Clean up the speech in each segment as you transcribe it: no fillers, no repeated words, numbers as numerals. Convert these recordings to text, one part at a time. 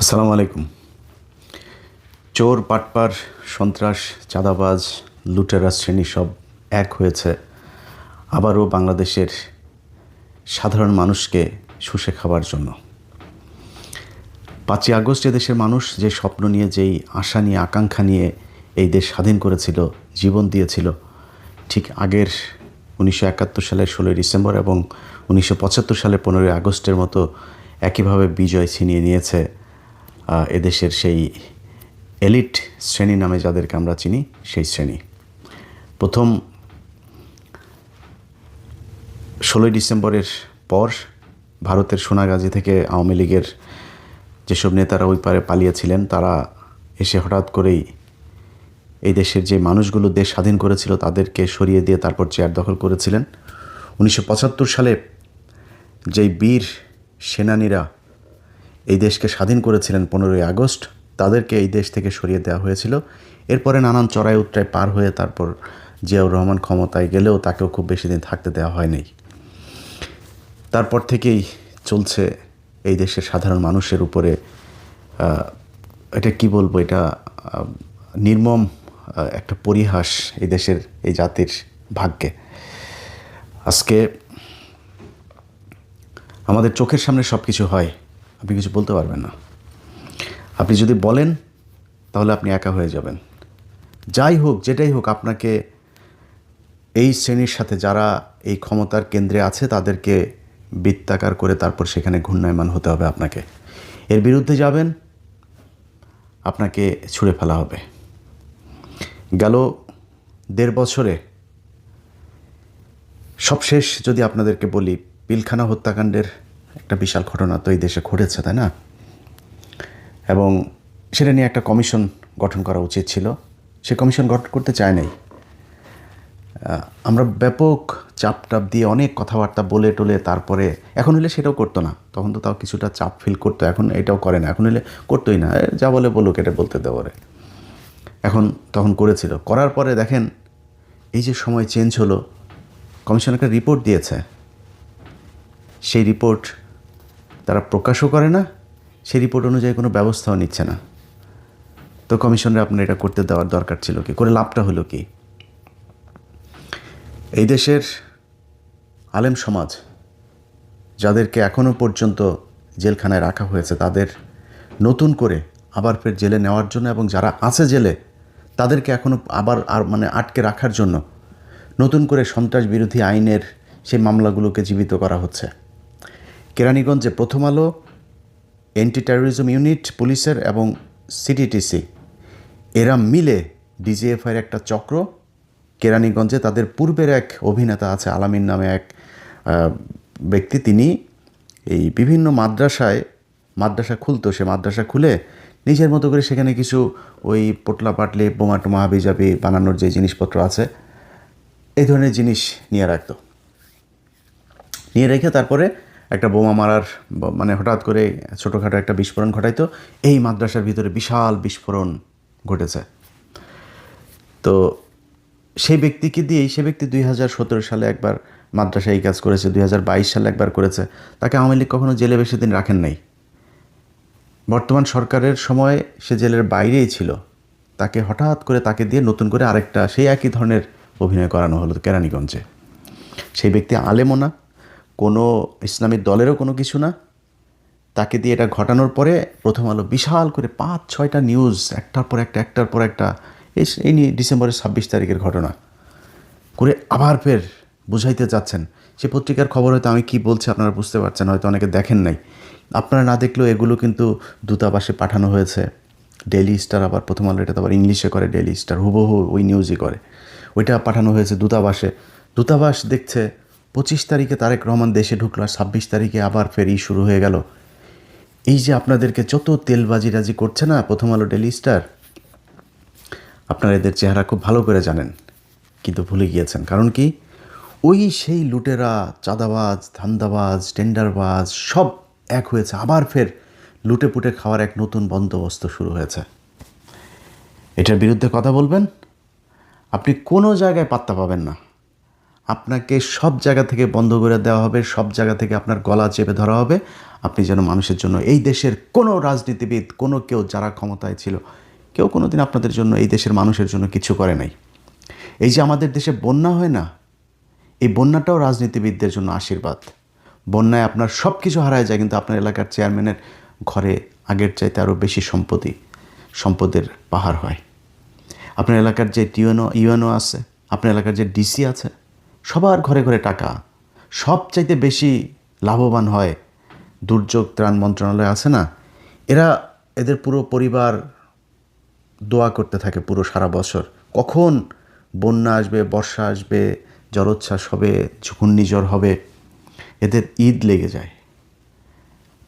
আসসালামু আলাইকুম। চোর, পাটপার, সন্ত্রাস, চাঁদাবাজ, লুটেরা শ্রেণী সব এক হয়েছে আবারও বাংলাদেশের সাধারণ মানুষকে শুষে খাবার জন্য। 5ই আগস্ট এদেশের মানুষ যে স্বপ্ন নিয়ে, যেই আশা নিয়ে, আকাঙ্ক্ষা নিয়ে এই দেশ স্বাধীন করেছিল, জীবন দিয়েছিল, ঠিক আগের 1971 সালের 16ই ডিসেম্বর এবং 1975 সালের 15ই আগস্টের মতো একইভাবে বিজয় ছিনিয়ে নিয়েছে এদেশের সেই এলিট শ্রেণী নামে যাদেরকে আমরা চিনি, সেই শ্রেণী। প্রথম 16ই ডিসেম্বরের পর ভারতের সোনাগাজী থেকে আওয়ামী লীগের যেসব নেতারা ওই পারে পালিয়েছিলেন, তারা এসে হঠাৎ করেই এই দেশের যে মানুষগুলো দেশ স্বাধীন করেছিল তাদেরকে সরিয়ে দিয়ে তারপর চেয়ার দখল করেছিলেন। 1975 সালে যেই বীর সেনানীরা এই দেশকে স্বাধীন করেছিলেন 15ই আগস্ট, তাদেরকে এই দেশ থেকে সরিয়ে দেওয়া হয়েছিল। এরপরে নানান চড়াই উতরাই পার হয়ে তারপর জিয়াউর রহমান ক্ষমতায় গেলেও তাকেও খুব বেশি দিন থাকতে দেওয়া হয়নি। তারপর থেকেই চলছে এই দেশের সাধারণ মানুষের উপরে, এটা কি বলবো, এটা নির্মম একটা পরিহাস এই দেশের, এই জাতির ভাগ্যে। আজকে আমাদের চোখের সামনে সব কিছু হয়, আপনি কিছু বলতে পারবেন না। আপনি যদি বলেন তাহলে আপনি একা হয়ে যাবেন। যাই হোক, যেটাই হোক, আপনাকে এই শ্রেণীর সাথে যারা এই ক্ষমতার কেন্দ্রে আছে তাদেরকে বৃত্তাকার করে তারপর সেখানে ঘূর্ণায়মান হতে হবে। আপনাকে এর বিরুদ্ধে যাবেন, আপনাকে ছুঁড়ে ফেলা হবে। গেল 1.5 বছরে সবশেষ যদি আপনাদেরকে বলি, পিলখানা হত্যাকাণ্ডের একটা বিশাল ঘটনা তো এই দেশে ঘটেছে, তাই না? এবং সেটা নিয়ে একটা কমিশন গঠন করা উচিত ছিল। সে কমিশন গঠন করতে চায় নাই। আমরা ব্যাপক চাপ দিয়ে অনেক কথাবার্তা বলে টলে তারপরে, এখন হলে সেটাও করতো না। তখন তো তাও কিছুটা চাপ ফিল করতো, এখন এটাও করে না। এখন হলে করতোই না, যা বলে বলুক, এটা বলতে দেওয়ারে। তখন করেছিল। করার পরে দেখেন, এই যে সময় চেঞ্জ হলো, কমিশন একটা রিপোর্ট দিয়েছে। সেই রিপোর্ট তারা প্রকাশও করে না, সেই রিপোর্ট অনুযায়ী কোনো ব্যবস্থাও নিচ্ছে না। তো কমিশনরে আপনার এটা করতে দেওয়ার দরকার ছিল কি? করে লাভটা হলো কি? এই দেশের আলেম সমাজ যাদেরকে এখনও পর্যন্ত জেলখানায় রাখা হয়েছে, তাদের নতুন করে আবার ফের জেলে নেওয়ার জন্য, এবং যারা আছে জেলে তাদেরকে এখনও আবার আটকে রাখার জন্য নতুন করে সন্ত্রাস বিরোধী আইনের সেই মামলাগুলোকে জীবিত করা হচ্ছে। কেরানীগঞ্জে প্রথম আলো, অ্যান্টি টেরোরিজম ইউনিট পুলিশের এবং সিটিটিসি এরা মিলে ডিজিএফআইয়ের একটা চক্র কেরানীগঞ্জে, তাদের পূর্বের এক অভিনেতা আছে আলামিন নামে এক ব্যক্তি, তিনি এই বিভিন্ন মাদ্রাসা খুলতো। সে মাদ্রাসা খুলে নিজের মতো করে সেখানে কিছু ওই পোটলা পাটলি, বোমা টোমা, হাবিজাবি বানানোর যে জিনিসপত্র আছে, এই ধরনের জিনিস নিয়ে রাখতো। নিয়ে রেখে তারপরে একটা বোমা মারার, হঠাৎ করে ছোটোখাটো একটা বিস্ফোরণ ঘটাইতো। এই মাদ্রাসার ভিতরে বিশাল বিস্ফোরণ ঘটেছে। তো সেই ব্যক্তিকে দিয়েই, সে ব্যক্তি 2017 সালে একবার মাদ্রাসায় এই কাজ করেছে, 2022 সালে একবার করেছে। তাকে আওয়ামী লীগ কখনো জেলে বেশি দিন রাখেন নাই। বর্তমান সরকারের সময় সে জেলের বাইরেই ছিল। তাকে হঠাৎ করে তাকে দিয়ে নতুন করে আরেকটা সেই একই ধরনের অভিনয় করানো হলো কেরানীগঞ্জে। সেই ব্যক্তি আলেমও না, কোনো ইসলামিক দলেরও কোনো কিছু না। তাকে দিয়ে এটা ঘটানোর পরে প্রথম আলো বিশাল করে 5-6টা নিউজ একটার পর একটা এই নিয়ে ডিসেম্বরের 26 তারিখের ঘটনা করে আবার ফের বুঝাইতে চাচ্ছেন। সে পত্রিকার খবর হয়তো আমি কি বলছি আপনারা বুঝতে পারছেন, হয়তো অনেকে দেখেন নাই। আপনারা না দেখলেও এগুলো কিন্তু দূতাবাসে পাঠানো হয়েছে। ডেইলি স্টার, আবার প্রথম আলো এটা তো আবার ইংলিশে করে, ডেইলি স্টার হুবহু ওই নিউজই করে, ওইটা পাঠানো হয়েছে দূতাবাসে। দূতাবাস দেখছে 25 তারিখে তারেক রহমান দেশে ঢুকলো, আর 26 তারিখে আবার ফের শুরু হয়ে গেল। এই যে আপনাদেরকে যত তেলবাজি করছে না প্রথম আলো, ডেইলি স্টার, আপনারা এদের চেহারা খুব ভালো করে জানেন, কিন্তু ভুলে গিয়েছেন। কারণ কি? ওই সেই লুটেরা, চাঁদাবাজ, ধান্দাবাজ, টেন্ডারবাজ সব এক হয়েছে। আবার ফের লুটে পুটে খাওয়ার এক নতুন বন্দোবস্ত শুরু হয়েছে। এটার বিরুদ্ধে কথা বলবেন, আপনি কোনো জায়গায় পাত্তা পাবেন না। আপনাকে সব জায়গা থেকে বন্ধ করে দেওয়া হবে, সব জায়গা থেকে আপনার গলা চেপে ধরা হবে। আপনি যেন মানুষের জন্য, এই দেশের কোনো রাজনীতিবিদ, কোনো কেউ যারা ক্ষমতায় ছিল, কেউ কোনো দিন আপনাদের জন্য, এই দেশের মানুষের জন্য কিছু করে নাই। এই যে আমাদের দেশে বন্যা হয় না, এই বন্যাটাও রাজনীতিবিদদের জন্য আশীর্বাদ। বন্যায় আপনার সব কিছু হারায় যায়, কিন্তু আপনার এলাকার চেয়ারম্যানের ঘরে আগের চাইতে আরও বেশি সম্পদের পাহাড় হয়। আপনার এলাকার যে ইউএনও আছে, আপনার এলাকার যে ডিসি আছে, সবার ঘরে ঘরে টাকা। সবচাইতে বেশি লাভবান হয় দুর্যোগ ত্রাণ মন্ত্রণালয় আছে না, এদের পুরো পরিবার দোয়া করতে থাকে পুরো সারা বছর, কখন বন্যা আসবে, বর্ষা আসবে, জলোচ্ছ্বাস হবে, ঘূর্ণিঝড় হবে। এদের ঈদ লেগে যায়।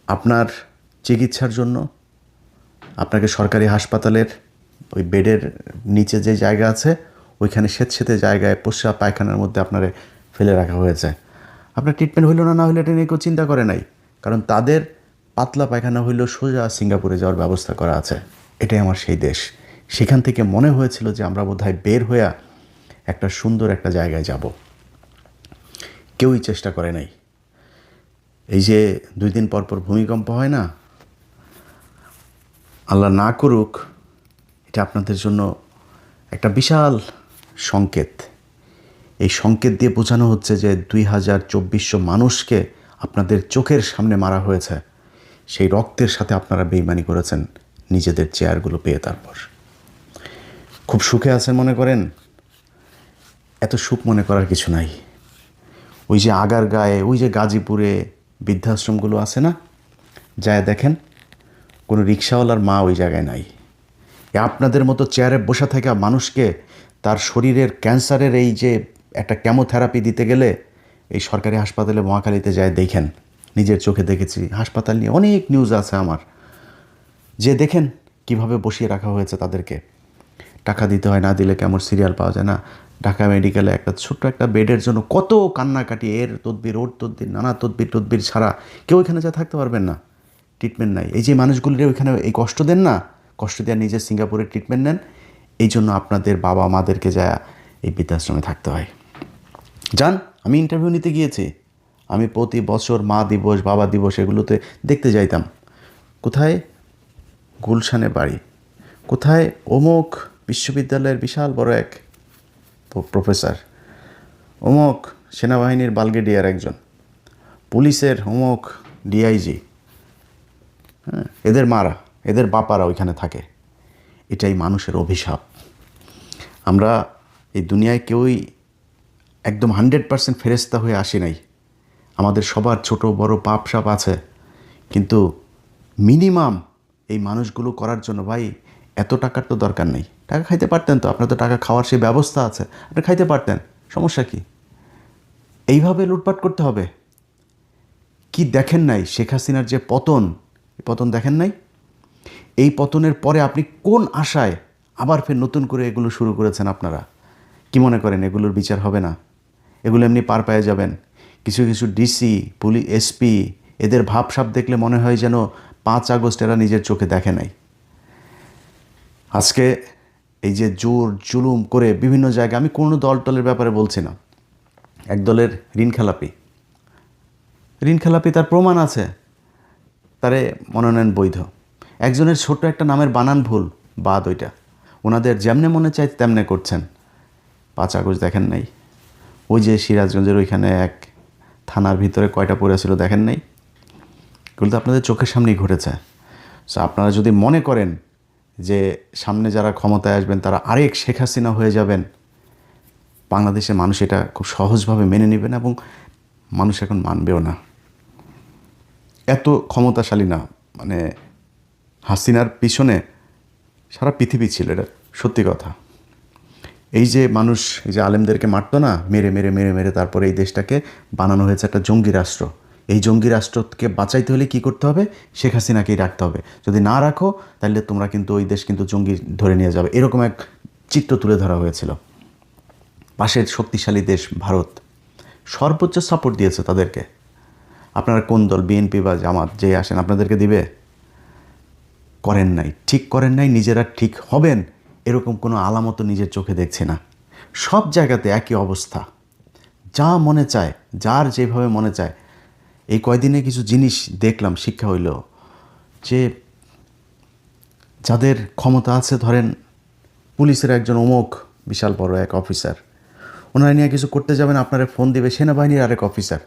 আপনার চিকিৎসার জন্য আপনাকে সরকারি হাসপাতালের ওই বেডের নিচে যে জায়গা আছে, ওইখানে স্বেচ্ছেতে জায়গায় প্রস্রাব পায়খানার মধ্যে আপনারে ফেলে রাখা হয়েছে। আপনার ট্রিটমেন্ট হইল না হইলে এটা নিয়ে কেউ চিন্তা করে নাই, কারণ তাদের পাতলা পায়খানা হইলেও সোজা সিঙ্গাপুরে যাওয়ার ব্যবস্থা করা আছে। এটাই আমার সেই দেশ। সেখান থেকে মনে হয়েছিল যে আমরা বোধহয় বের হয়ে একটা সুন্দর একটা জায়গায় যাব। কেউই চেষ্টা করে নাই। এই যে 2 দিন পর পর ভূমিকম্প হয় না, আল্লাহ না করুক, এটা আপনাদের জন্য একটা বিশাল সংকেত। এই সংকেত দিয়ে বোঝানো হচ্ছে যে 2200 মানুষকে আপনাদের চোখের সামনে মারা হয়েছে। সেই রক্তের সাথে আপনারা বেইমানি করেছেন নিজেদের চেয়ারগুলো পেয়ে। তারপর খুব সুখে আছেন মনে করেন, এত সুখ মনে করার কিছু নাই। ওই যে আগারগাঁয়ে, ওই যে গাজীপুরে বৃদ্ধাশ্রমগুলো আছে না, যায় দেখেন, কোনো রিক্সাওয়ালার মা ওই জায়গায় নাই। আপনাদের মতো চেয়ারে বসে থাকা মানুষকে তার শরীরের ক্যান্সারের এই যে একটা কেমোথেরাপি দিতে গেলে এই সরকারি হাসপাতালে মহাখালীতে যায় দেখেন, নিজের চোখে দেখেছি। হাসপাতাল নিয়ে অনেক নিউজ আছে আমার, যে দেখেন কিভাবে বসিয়ে রাখা হয়েছে তাদেরকে। টাকা দিতে হয়, না দিলে কেমন সিরিয়াল পাওয়া যায় না। ঢাকা মেডিকেলে একটা ছোট্ট একটা বেডের জন্য কত কান্নাকাটি, এর তদবির ওর তদবির, নানা তদবির ছাড়া কেউ এখানে যা থাকতে পারবেন না। ট্রিটমেন্ট নাই। এই যে মানুষগুলির ওইখানে এই কষ্ট দেন না, কষ্ট দেওয়া নিজের সিঙ্গাপুরে ট্রিটমেন্ট নেন, এই জন্য আপনাদের বাবা মাদেরকে যা এই বৃদ্ধাশ্রমে থাকতে হয়। যান, আমি ইন্টারভিউ নিতে গিয়েছি, আমি প্রতি বছর মা দিবস, বাবা দিবস এগুলোতে দেখতে যাইতাম। কোথায় গুলশানে বাড়ি, কোথায় অমুক বিশ্ববিদ্যালয়ের বিশাল বড় এক প্রফেসর, অমুক সেনাবাহিনীর ব্রিগেডিয়ার একজন, পুলিশের অমুক ডিআইজি, হ্যাঁ, এদের মারা, এদের বাপারা ওইখানে থাকে। এটাই মানুষের অভিশাপ। আমরা এই দুনিয়ায় কেউই একদম 100% ফেরেশতা হয়ে আসি নাই। আমাদের সবার ছোট বড় পাপ সাপ আছে, কিন্তু মিনিমাম এই মানুষগুলো করার জন্য ভাই এত টাকার তো দরকার নেই। টাকা খাইতে পারতেন তো, আপনার তো টাকা খাওয়ার সেই ব্যবস্থা আছে, আপনি খাইতে পারতেন, সমস্যা কি? এইভাবে লুটপাট করতে হবে? কি দেখেন নাই শেখ হাসিনার যে পতন দেখেন নাই? এই পতনের পরে আপনি কোন আশায় আবার ফের নতুন করে এগুলো শুরু করেছেন আপনারা? কি মনে করেন এগুলোর বিচার হবে না? এগুলো এমনি পার পেয়ে যাবেন? কিছু কিছু ডিসি, পুলিশ, এসপি, এদের ভাবসাব দেখলে মনে হয় যেন 5 আগস্ট এরা নিজের চোখে দেখে নাই। আজকে এই যে জোর জুলুম করে বিভিন্ন জায়গায়, আমি কোনো দলের ব্যাপারে বলছি না, এক দলের ঋণ খেলাপি তার প্রমাণ আছে, তারে মনোনয়ন বৈধ। একজনের ছোট একটা নামের বানান ভুল, বাদ, ওইটা ওনাদের যেমনে মনে চায় তেমনে করছেন। 5 আগস্ট দেখেন নাই? ওই যে সিরাজগঞ্জের ওইখানে এক থানার ভিতরে কয়টা পড়েছিল দেখেন নাই? এগুলো তো আপনাদের চোখের সামনেই ঘটেছে। সো আপনারা যদি মনে করেন যে সামনে যারা ক্ষমতায় আসবেন তারা আরেক শেখ হাসিনা হয়ে যাবেন, বাংলাদেশের মানুষ এটা খুব সহজভাবে মেনে নেবেন, এবং মানুষ এখন মানবেও না। এত ক্ষমতাশালী না, মানে হাসিনার পিছনে সারা পৃথিবী ছিল, এটা সত্যি কথা। এই যে মানুষ, এই যে আলেমদেরকে মারতো না, মেরে মেরে মেরে মেরে তারপরে এই দেশটাকে বানানো হয়েছে একটা জঙ্গি রাষ্ট্র। এই জঙ্গি রাষ্ট্রকে বাঁচাইতে হলে কি করতে হবে? শেখ হাসিনাকেই রাখতে হবে। যদি না রাখো তাহলে তোমরা কিন্তু ওই দেশ কিন্তু জঙ্গি ধরে নিয়ে যাবে, এরকম এক চিত্র তুলে ধরা হয়েছিল। পাশের শক্তিশালী দেশ ভারত সর্বোচ্চ সাপোর্ট দিয়েছে তাদেরকে। আপনারা কোন দল, বিএনপি বা জামাত, যে আসেন আপনাদেরকে দিবে? করেন নাই, ঠিক করেন নাই। নিজেরা ঠিক হবেন এরকম কোনো আলামত নিজের চোখে দেখছি না। সব জায়গাতে একই অবস্থা। যা মনে চায়, যার যেভাবে মনে চায়। এই কয়দিনে কিছু জিনিস দেখলাম, শিক্ষা হইল যে যাদের ক্ষমতা আছে, ধরেন পুলিশের একজন অমুক বিশাল বড় এক অফিসার, ওনারা নিয়ে কিছু করতে যাবেন, আপনারা ফোন দিবে সেনাবাহিনীর আরেক অফিসার,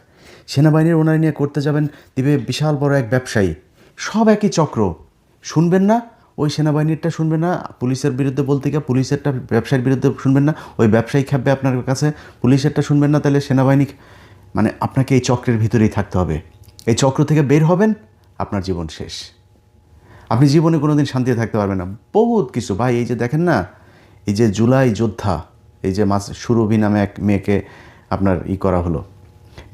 সেনাবাহিনীর ওনারা নিয়ে করতে যাবেন, দিবে বিশাল বড় এক ব্যবসায়ী। সব একই চক্র। শুনবেন না ওই সেনাবাহিনীরটা, শুনবেন না পুলিশের বিরুদ্ধে বলতে গিয়ে পুলিশেরটা ব্যবসায়ীর বিরুদ্ধে শুনবেন না, ওই ব্যবসায়ী খাবে আপনার কাছে, পুলিশেরটা শুনবেন না, তাহলে সেনাবাহিনী মানে আপনাকে এই চক্রের ভিতরেই থাকতে হবে। এই চক্র থেকে বের হবেন, আপনার জীবন শেষ। আপনি জীবনে কোনো দিন শান্তিতে থাকতে পারবেন না। বহুত কিছু ভাই, এই যে দেখেন না, এই যে জুলাই যোদ্ধা, এই যে সুরভি নামে এক মেয়েকে আপনার করা হলো,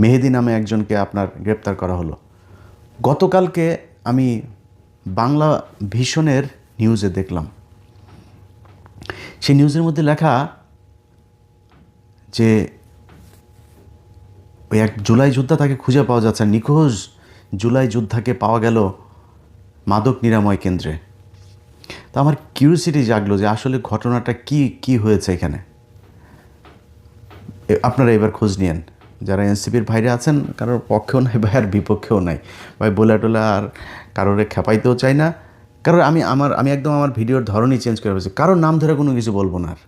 মেহেদি নামে একজনকে আপনার গ্রেপ্তার করা হলো। গতকালকে আমি বাংলা ভিশনের নিউজে দেখলাম, সেই নিউজের মধ্যে লেখা যে ওই এক জুলাই যোদ্ধা, তাকে খুঁজে পাওয়া যাচ্ছে, নিখোঁজ জুলাই যোদ্ধাকে পাওয়া গেল মাদক নিরাময় কেন্দ্রে। তো আমার কিউরিওসিটি জাগলো যে আসলে ঘটনাটা কি হয়েছে এখানে। আপনারা এবার খোঁজ নিয়েন, যারা এনসিপির ভাইরে আছেন, কারোর পক্ষেও নাই ভাই আর বিপক্ষেও নাই ভাই, বলে টোলা আর কারোরে খেপাইতেও চাই না। কারণ আমি একদম আমার ভিডিওর ধরনই চেঞ্জ করে ফেলেছি। কারোর নাম ধরে কোনো কিছু বলবো না, আর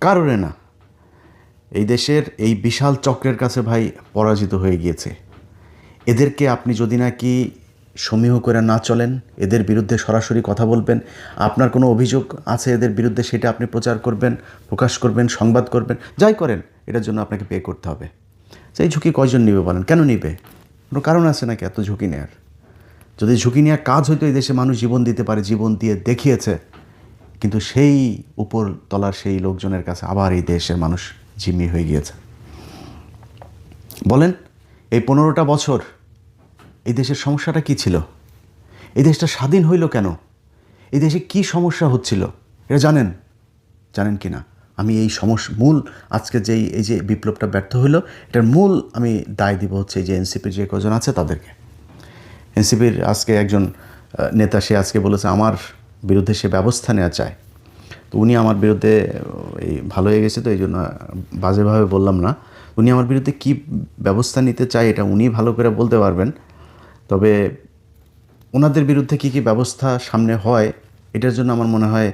কারোরে না। এই দেশের এই বিশাল চক্রের কাছে ভাই পরাজিত হয়ে গিয়েছে। এদেরকে আপনি যদি নাকি সমীহ করে না চলেন, এদের বিরুদ্ধে সরাসরি কথা বলবেন, আপনার কোনো অভিযোগ আছে এদের বিরুদ্ধে, সেটা আপনি প্রচার করবেন, প্রকাশ করবেন, সংবাদ করবেন, যাই করেন, এটার জন্য আপনাকে পে করতে হবে। সেই ঝুঁকি কয়জন নিবে বলেন? কেন নিবে? কোনো কারণ আছে নাকি এত ঝুঁকি নেওয়ার? যদি ঝুঁকি নেওয়ার কাজ হইতো, এই দেশে মানুষ জীবন দিতে পারে, জীবন দিয়ে দেখিয়েছে। কিন্তু সেই উপর তলার সেই লোকজনের কাছে আবার এই দেশের মানুষ জিম্মি হয়ে গিয়েছে। বলেন, এই 15টা বছর এই দেশের সমস্যাটা কি ছিল? এই দেশটা স্বাধীন হইল কেন? এই দেশে কি সমস্যা হচ্ছিল এটা জানেন কি না? আমি এই মূল আজকে এই যে বিপ্লবটা ব্যর্থ হইল, এটার মূল আমি দায় দিব হচ্ছে এই যে এনসিপির যে কজন আছে তাদেরকে। এনসিপির আজকে একজন নেতা, সে আজকে বলেছে আমার বিরুদ্ধে সে ব্যবস্থা নেওয়া চায়। তো উনি আমার বিরুদ্ধে এই ভালো হয়ে গেছে, তো এই জন্য বাজেভাবে বললাম না। উনি আমার বিরুদ্ধে কি ব্যবস্থা নিতে চায় এটা উনি ভালো করে বলতে পারবেন। তবে ওনাদের বিরুদ্ধে কি ব্যবস্থা সামনে হয়, এটার জন্য আমার মনে হয়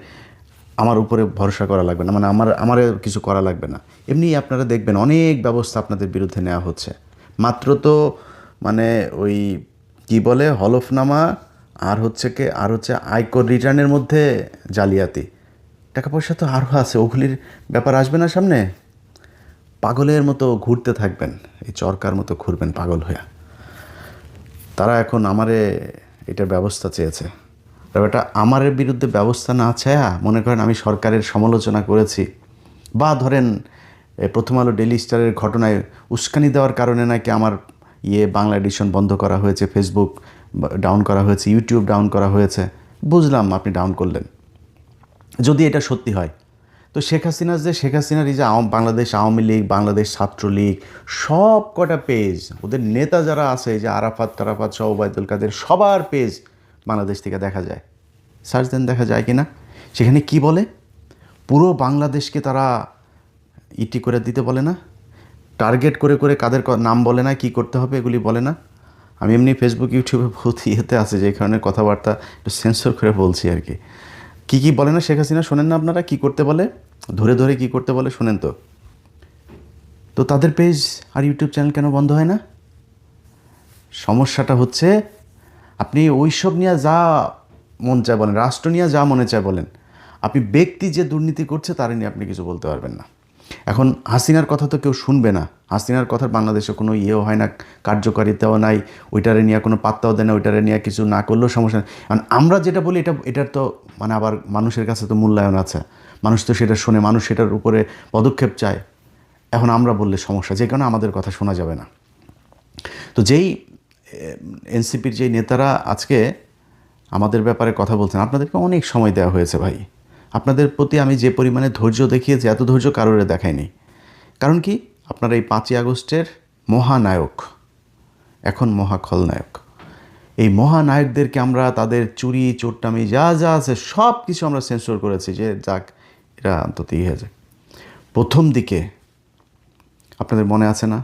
আমার উপরে ভরসা করা লাগবে না, মানে আমার কিছু করা লাগবে না। এমনি আপনারা দেখবেন অনেক ব্যবস্থা আপনাদের বিরুদ্ধে নেওয়া হচ্ছে। মাত্র তো মানে ওই কি বলে হলফনামা আর হচ্ছে আয়কর রিটার্নের মধ্যে জালিয়াতি, টাকা পয়সা তো আরও আছে, ওগুলির ব্যাপার আসবে না সামনে। পাগলের মতো ঘুরতে থাকবেন, এই চরকার মতো ঘুরবেন পাগল হয়ে। তারা এখন আমারে এটার ব্যবস্থা চেয়েছে। এটা আমারের বিরুদ্ধে ব্যবস্থা না চায়া মনে করেন আমি সরকারের সমালোচনা করেছি, বা ধরেন প্রথম আলো ডেইলি স্টারের ঘটনায় উস্কানি দেওয়ার কারণে নাকি আমার বাংলা এডিশন বন্ধ করা হয়েছে, ফেসবুক ডাউন করা হয়েছে, ইউটিউব ডাউন করা হয়েছে। বুঝলাম আপনি ডাউন করলেন, যদি এটা সত্যি হয়। তো শেখ হাসিনার এই যে বাংলাদেশ আওয়ামী লীগ, বাংলাদেশ ছাত্রলীগ, সব কটা পেজ, ওদের নেতা যারা আছে, যে আরাফাত সহ ওবায়দুল কাদের, সবার পেজ বাংলাদেশ থেকে দেখা যায়। সার্চ দেন, দেখা যায় কি না? সেখানে কি বলে? পুরো বাংলাদেশকে তারা করে দিতে বলে না, টার্গেট করে কাদের নাম বলে না, কি করতে হবে এগুলি বলে না। আমি এমনি ফেসবুক ইউটিউবে বহুত আছে, যে কারণে কথাবার্তা একটু সেন্সর করে বলছি আর কি। কি বলে না শেখ হাসিনা, শোনেন না আপনারা কি করতে বলে, ধরে কি করতে বলে শোনেন তো। তো তাদের পেজ আর ইউটিউব চ্যানেল কেন বন্ধ হয় না? সমস্যাটা হচ্ছে আপনি ওইসব নিয়ে যা মন চায় বলেন, রাষ্ট্র নিয়ে যা মনে চায় বলেন, আপনি ব্যক্তি যে দুর্নীতি করছে তার নিয়ে আপনি কিছু বলতে পারবেন না। এখন হাসিনার কথা তো কেউ শুনবে না, হাসিনার কথার বাংলাদেশে কোনো ইয়েও হয় না, কার্যকারিতাও নাই, ওইটারে নিয়ে কোনো পাত্তাও দেয় না, ওইটারে নিয়ে কিছু না করলেও সমস্যা নেই। কারণ আমরা যেটা বলি এটার তো মানে আবার মানুষের কাছে তো মূল্যায়ন আছে, মানুষ তো সেটা শোনে, মানুষ সেটার উপরে পদক্ষেপ চায়। এখন আমরা বললে সমস্যা, যে কারণে আমাদের কথা শোনা যাবে না। তো যেই এনসিপির যেই নেতারা আজকে আমাদের ব্যাপারে কথা বলছেন, আপনাদেরকে অনেক সময় দেওয়া হয়েছে ভাই। আপনাদের প্রতি আমি যে পরিমাণে ধৈর্য দেখিয়েছি, এত ধৈর্য কারোরে দেখায়নি। কারণ কি, আপনারা এই 5ই আগস্টের মহানায়ক, এখন মহাখলনায়ক, এই মহানায়কদেরকে আমরা তাদের চুরি চোট্টামি যা আছে সব কিছু আমরা সেন্সর করেছি, যে যাক এরা অন্তত হয়ে যায়। প্রথম দিকে আপনাদের মনে আছে না?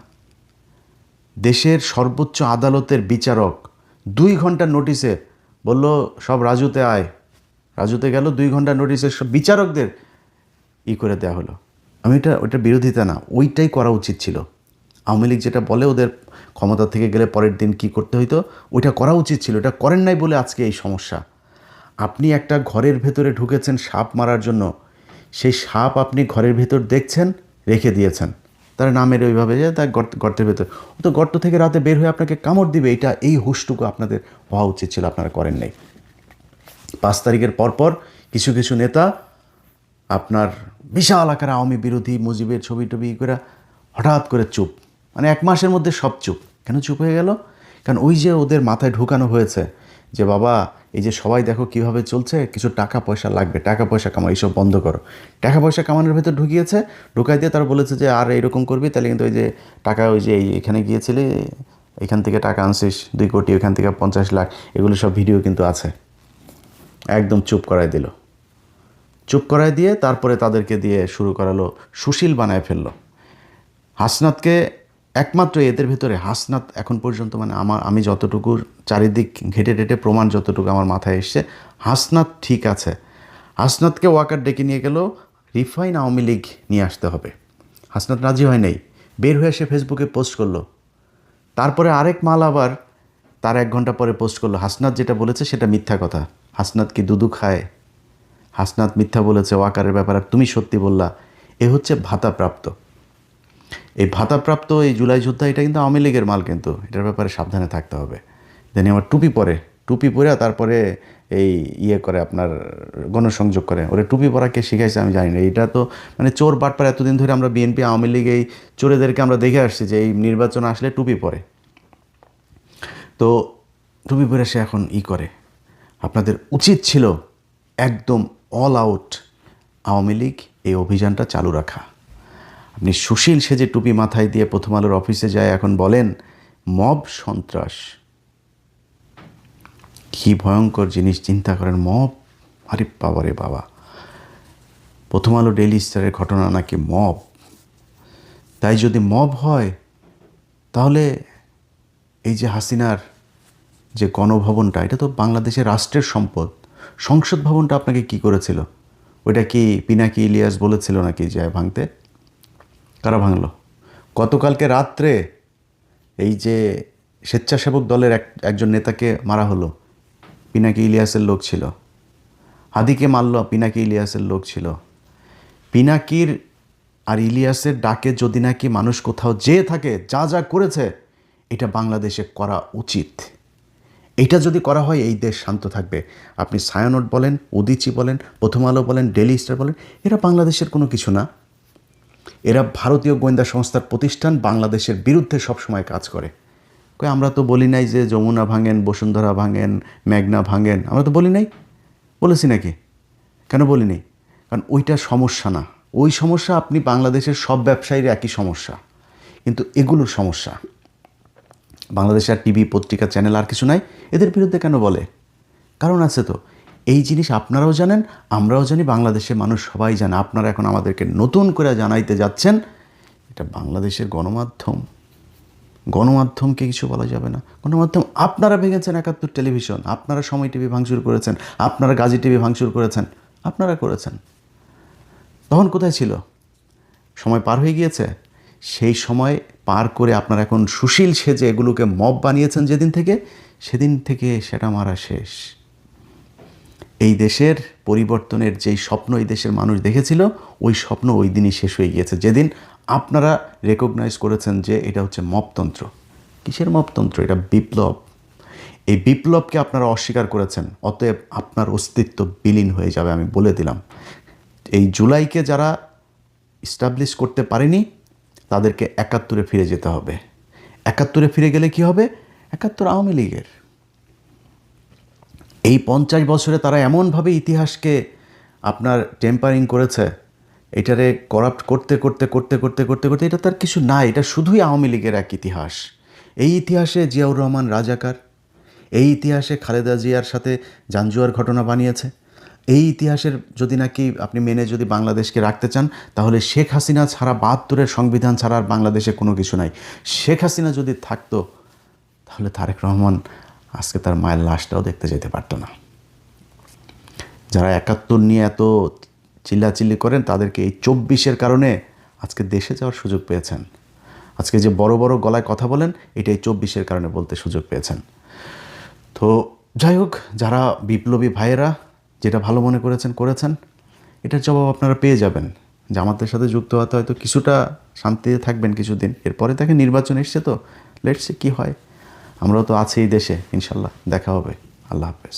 দেশের সর্বোচ্চ আদালতের বিচারক 2 ঘন্টার নোটিশে বলল সব রাজুতে আয়, রাজুতে গেল, 2 ঘন্টার নোটিশে সব বিচারকদের করে দেওয়া হলো। আমি ওইটার বিরোধিতা না, ওইটাই করা উচিত ছিল। আওয়ামী লীগ যেটা বলে ওদের ক্ষমতা থেকে গেলে পরের দিন কি করতে হইতো, ওইটা করা উচিত ছিল। এটা করেন নাই বলে আজকে এই সমস্যা। আপনি একটা ঘরের ভেতরে ঢুকেছেন সাপ মারার জন্য, সেই সাপ আপনি ঘরের ভেতর দেখছেন, রেখে দিয়েছেন, তারা না মেরে ওইভাবে যে তার গর্তের ভেতর, ও তো গর্ত থেকে রাতে বের হয়ে আপনাকে কামড় দিবে। এই হুঁশটুকু আপনাদের হওয়া উচিত ছিল, আপনারা করেন নাই। 5 তারিখের পরপর কিছু কিছু নেতা আপনার বিশাল আকারে আওয়ামী বিরোধী মুজিবের ছবি টবি করে হঠাৎ করে চুপ, মানে 1 মাসের মধ্যে সব চুপ। কেন চুপ হয়ে গেল? কারণ ওই যে ওদের মাথায় ঢুকানো হয়েছে যে বাবা এই যে সবাই দেখো কিভাবে চলছে, কিছু টাকা পয়সা লাগবে, টাকা পয়সা কামাও, এইসব বন্ধ করো। টাকা পয়সা কামানোর ভেতর ঢুকাই দিয়ে তারা বলেছে যে আর এইরকম করবি তাহলে কিন্তু ওই যে টাকা, ওই যে এখানে গিয়েছিলি, এখান থেকে টাকা আনছিস 2 কোটি, ওইখান থেকে 50 লাখ, এগুলো সব ভিডিও কিন্তু আছে। একদম চুপ করাই দিল। চুপ করায় দিয়ে তারপরে তাদেরকে দিয়ে শুরু করালো, সুশীল বানায় ফেললো হাসনাতকে। একমাত্র এদের ভেতরে হাসনাত এখন পর্যন্ত, মানে আমি যতটুকু চারিদিক ঘেটে টেটে প্রমাণ যতটুকু আমার মাথায় এসছে, হাসনাত ঠিক আছে। হাসনাতকে ওয়াকার ডেকে নিয়ে গেল, রিফাইন আওয়ামী লীগ নিয়ে আসতে হবে। হাসনাত রাজি হয় নাই, বের হয়ে এসে ফেসবুকে পোস্ট করলো। তারপরে আরেক মাল আবার তার 1 ঘন্টা পরে পোস্ট করলো, হাসনাত যেটা বলেছে সেটা মিথ্যা কথা। হাসনাত কি দুদু খায়? হাসনাত মিথ্যা বলেছে ওয়াকারের ব্যাপারে, তুমি সত্যি বললা। এ হচ্ছে ভাতাপ্রাপ্ত। এই ভাতাপ্রাপ্ত এই জুলাই যোদ্ধা, এটা কিন্তু আওয়ামী লীগের মাল, কিন্তু এটার ব্যাপারে সাবধানে থাকতে হবে। দেনি আবার টুপি পরে তারপরে এই করে আপনার গণসংযোগ করে। ওরে টুপি পরা কে শিখাইছে আমি জানি না। এটা তো মানে চোর বাটপার, এতদিন ধরে আমরা বিএনপি আওয়ামী লীগ এই চোরেদেরকে আমরা দেখে আসছি যে এই নির্বাচন আসলে টুপি পরে। তো টুপি পরে সে এখন করে। আপনাদের উচিত ছিল একদম অল আউট আওয়ামী লীগ এই অভিযানটা চালু রাখা। আপনি সুশীল সেজে টুপি মাথায় দিয়ে প্রথম আলোর অফিসে যায়, এখন বলেন মব সন্ত্রাস। কি ভয়ঙ্কর জিনিস চিন্তা করেন, মব। আরে বাবা রে বাবা, প্রথম আলো ডেইলি স্টারের ঘটনা নাকি মব। তাই যদি মব হয় তাহলে এই যে হাসিনার যে গণভবনটা, এটা তো বাংলাদেশের রাষ্ট্রের সম্পদ। সংসদ ভবনটা আপনাকে কি করেছিল? ওইটা কি পিনাকি ইলিয়াস বলেছিল নাকি যে ভাঙতে? কারা ভাঙলো? গতকালকে রাত্রে এই যে স্বেচ্ছাসেবক দলের একজন নেতাকে মারা হলো, পিনাকি ইলিয়াসের লোক ছিল। হাদিকে মারল, পিনাকি ইলিয়াসের লোক ছিল। পিনাকির আর ইলিয়াসের ডাকে যদি নাকি মানুষ কোথাও যেয়ে থাকে, যা যা করেছে এটা বাংলাদেশে করা উচিত। এটা যদি করা হয় এই দেশ শান্ত থাকবে। আপনি ছায়ানট বলেন, উদীচী বলেন, প্রথম আলো বলেন, ডেইলি স্টার বলেন, এরা বাংলাদেশের কোনো কিছু না। এরা ভারতীয় গোয়েন্দা সংস্থার প্রতিষ্ঠান, বাংলাদেশের বিরুদ্ধে সবসময় কাজ করে। আমরা তো বলি নাই যে যমুনা ভাঙেন, বসুন্ধরা ভাঙেন, মেঘনা ভাঙেন, আমরা তো বলি নাই। বলেছি নাকি? কেন বলিনি? কারণ ওইটা সমস্যা না। ওই সমস্যা আপনি বাংলাদেশের সব ব্যবসায়ীর একই সমস্যা, কিন্তু এগুলোর সমস্যা বাংলাদেশে আর টিভি পত্রিকা চ্যানেল আর কিছু নাই। এদের বিরুদ্ধে কেন বলে? কারণ আছে তো। এই জিনিস আপনারাও জানেন, আমরাও জানি, বাংলাদেশের মানুষ সবাই জানে। আপনারা এখন আমাদেরকে নতুন করে জানাইতে যাচ্ছেন এটা বাংলাদেশের গণমাধ্যমকে কিছু বলা যাবে না। গণমাধ্যম আপনারা ভেঙেছেন, 71 টেলিভিশন, আপনারা সময় টিভি ভাঙচুর করেছেন, আপনারা গাজী টিভি ভাঙচুর করেছেন, আপনারা করেছেন। তখন কোথায় ছিল? সময় পার হয়ে গিয়েছে। সেই সময় পার করে আপনারা এখন সুশীল সেজে এগুলোকে মব বানিয়েছেন সেদিন থেকে সেটা মারা শেষ। এই দেশের পরিবর্তনের যেই স্বপ্ন এই দেশের মানুষ দেখেছিল, ওই স্বপ্ন ওই দিনই শেষ হয়ে গিয়েছে, যেদিন আপনারা রেকগনাইজ করেছেন যে এটা হচ্ছে মবতন্ত্র। কিসের মবতন্ত্র? এটা বিপ্লব। এই বিপ্লবকে আপনারা অস্বীকার করেছেন, অতএব আপনার অস্তিত্ব বিলীন হয়ে যাবে, আমি বলে দিলাম। এই জুলাইকে যারা ইস্টাবলিশ করতে পারেনি তাদেরকে 71-এ ফিরে যেতে হবে। 71-এ ফিরে গেলে কি হবে? 71 আওয়ামী লীগের। এই 50 বছরে তারা এমনভাবে ইতিহাসকে আপনার টেম্পারিং করেছে, এটারে করাপ্ট করতে করতে করতে করতে করতে করতে এটা তার কিছু নাই। এটা শুধুই আওয়ামী লীগের এক ইতিহাস। এই ইতিহাসে জিয়াউর রহমান রাজাকার, এই ইতিহাসে খালেদা জিয়ার সাথে জাঞ্জুয়ার ঘটনা বানিয়েছে, এই ইতিহাসের যদি নাকি আপনি মেনে যদি বাংলাদেশকে রাখতে চান, তাহলে শেখ হাসিনা ছাড়া ৭২-এর সংবিধান ছাড়া আর বাংলাদেশে কোনো কিছু নাই। শেখ হাসিনা যদি থাকতো তাহলে তারেক রহমান আজকে তার মায়ের লাশটাও দেখতে যেতে পারতো না। যারা ৭১ নিয়ে এত চিল্লাচিল্লি করেন, তাদেরকে এই ২৪-এর কারণে আজকে দেশে যাওয়ার সুযোগ পেয়েছেন। আজকে যে বড় বড় গলায় কথা বলেন, এটা এই ২৪-এর কারণে বলতে সুযোগ পেয়েছেন। তো যাই হোক, যারা বিপ্লবী ভাইয়েরা যেটা ভালো মনে করেছেন, এটার জবাব আপনারা পেয়ে যাবেন। জামাতের সাথে যুক্ত হতে হয়তো কিছুটা শান্তিতে থাকবেন কিছুদিন, এরপরে দেখেন নির্বাচন এসছে, তো লেটস সি কী হয়। আমরাও তো আছি এই দেশে, ইনশাল্লাহ দেখা হবে। আল্লাহ হাফেজ।